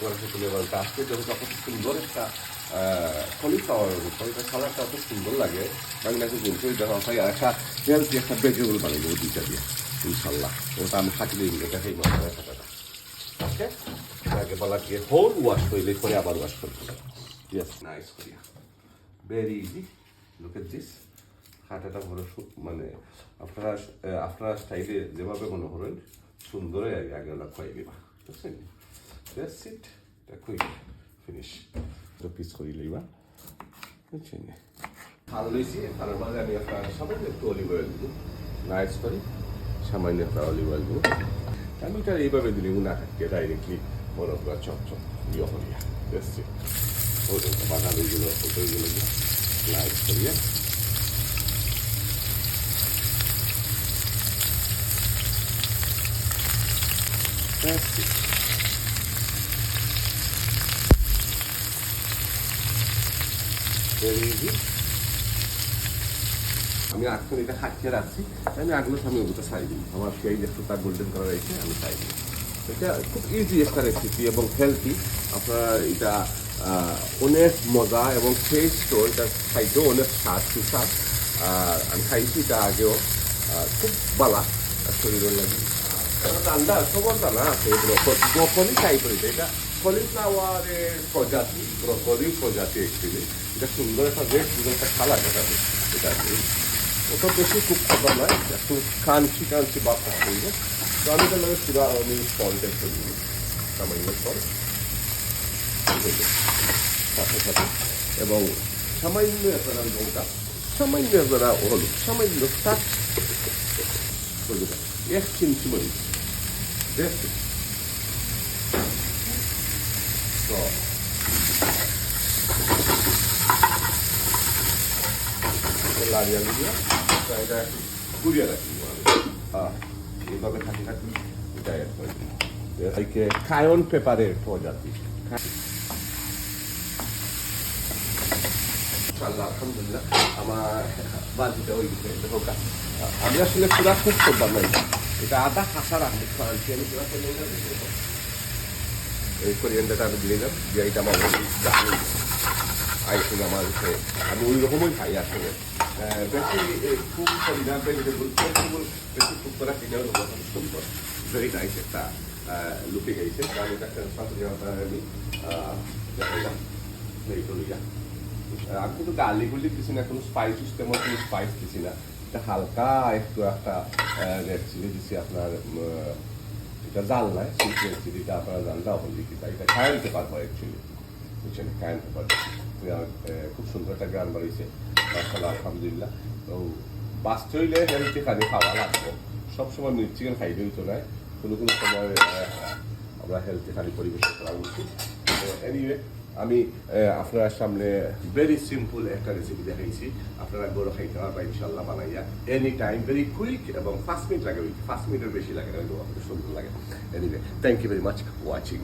করার সাথে লেভেলটা আসছে যখন কত সুন্দর একটা কলিফ্লাওয়ার এটা সালাডটা অত সুন্দর লাগে বাংলাদেশে কিন্তু যখন হয় একটা হেলথি একটা ভেজিটেবল বানিয়ে দেবো দুইটা দিয়ে ইনশাল্লাহ ওটা আমি থাকি দিই এটা সেই মশলা থাকাটা ওকে আগে বলা গিয়ে হোল ওয়াশ করলে পরে আবার ওয়াশ করতে হবে ইয়েস নাইস করিয়া very easy look at this হাঁটাটা ভালো মানে আপনারা স্টাইলে যেভাবে মনে করেন সুন্দর আগে ওরা খুয়াই দিবা বুঝছেন দ্যাটস ইট এটা কুইক ফিনিশ তো পিস করি লইবা বুঝছেন ভালো লইছি তার মাঝে আমি একটা সামান্য একটু অলিভ অয়েল দিব নাইস করি সামান্য একটা অলিভ অয়েল দিব আমি এটা এইভাবে দিলে না থাকে ডাইরেক্টলি মনে করা চপচপ ইয়ে করিয়া দ্যাটস ইট ওটা বাদামিগুলো ওইগুলো নাইস করিয়া that's it. Very easy. আমি এখন এটা খাচ্ছিয়ে রাখছি আমি আগলো আমি ওটা ছাই দিই আমার সেই একটু তার গোল্ডেন কালার রয়েছে আমি ছাই দিই এটা খুব ইজি একটা রেসিপি এবং হেলথি আপনার এটা অনেক মজা এবং টেস্টও এটা খাইতেও অনেক স্বাদ সুস্বাদ আর আমি খাইছি এটা আগেও খুব বালা শরীরের লাগে রান্না সবার জানা আছে ব্রকলি খাই করে এটা কলিফ্লাওয়ারের প্রজাতি ব্রকলি প্রজাতি অ্যাকচুয়ালি এটা সুন্দর একটা বেশ সুন্দর একটা খালা এটা এটা অত বেশি খুব খাবার নয় একটু কাঞ্চি বা থাকবে তো আমি তাহলে পুরো আমি সল্টের করি সামান্য সল্ট সাথে সাথে এবং সামান্য আপনারা লঙ্কা সামান্য আপনারা হলুদ সামান্য টাচ এক চিমচি মরিচ That's it. So, লাড়িয়ে লিয়ে এটা একটু ঘুরিয়ে রাখি এইভাবে খাটি খাটি এটা অ্যাড করে দিই কায়ন পেপারের প্রজাতি আলহামদুলিল্লাহ আমার বাজিটা ওই আমি আসলে পুরা খুব করতাম না এটা আদা হাসা রাখবো খাওয়াচ্ছি আমি পুরা করে এই কোরিয়ানটা আমি দিয়ে দিলাম যে এটা আমার আইসিং আমার আমি ওই রকমই খাই আসলে বেশি খুব করি না ভেজিটেবল বেশি খুব করা কিনেও সুন্দর ভেরি নাইস একটা লুকে গেছে আমি একটা আমি দেখাইলাম এই করিয়া আমি কিন্তু গার্লিক গুলি দিছি না কোনো স্পাইস তেমন কোনো স্পাইস দিছি না এটা হালকা একটু একটা রেড চিলি দিছি আপনার এটা জাল নাই সুইট রেড চিলিটা আপনারা জানটা হলি কি তাই এটা কায়ন পেপার হয় অ্যাকচুয়ালি বুঝছেন কায়ন পেপার খুব সুন্দর একটা গ্রান বাড়িয়েছে মাশাআল্লাহ আলহামদুলিল্লাহ তো বাঁচতে হইলে হেলথি খানি খাওয়া লাগবে সবসময় মিট চিকেন খাইতে হইতো না কোনো সময় আমরা হেলথি খানি পরিবেশন করা উচিত এনিওয়ে আমি আপনার সামনে ভেরি সিম্পল একটা রেসিপি দেখাইছি আপনারা গরু খাইতে পারবেন ইনশাল্লাহ বানাইয়া এনি টাইম ভেরি কুইক এবং 5 মিনিট লাগে 5 মিনিটের বেশি লাগে সুন্দর লাগে anyway thank you very much watching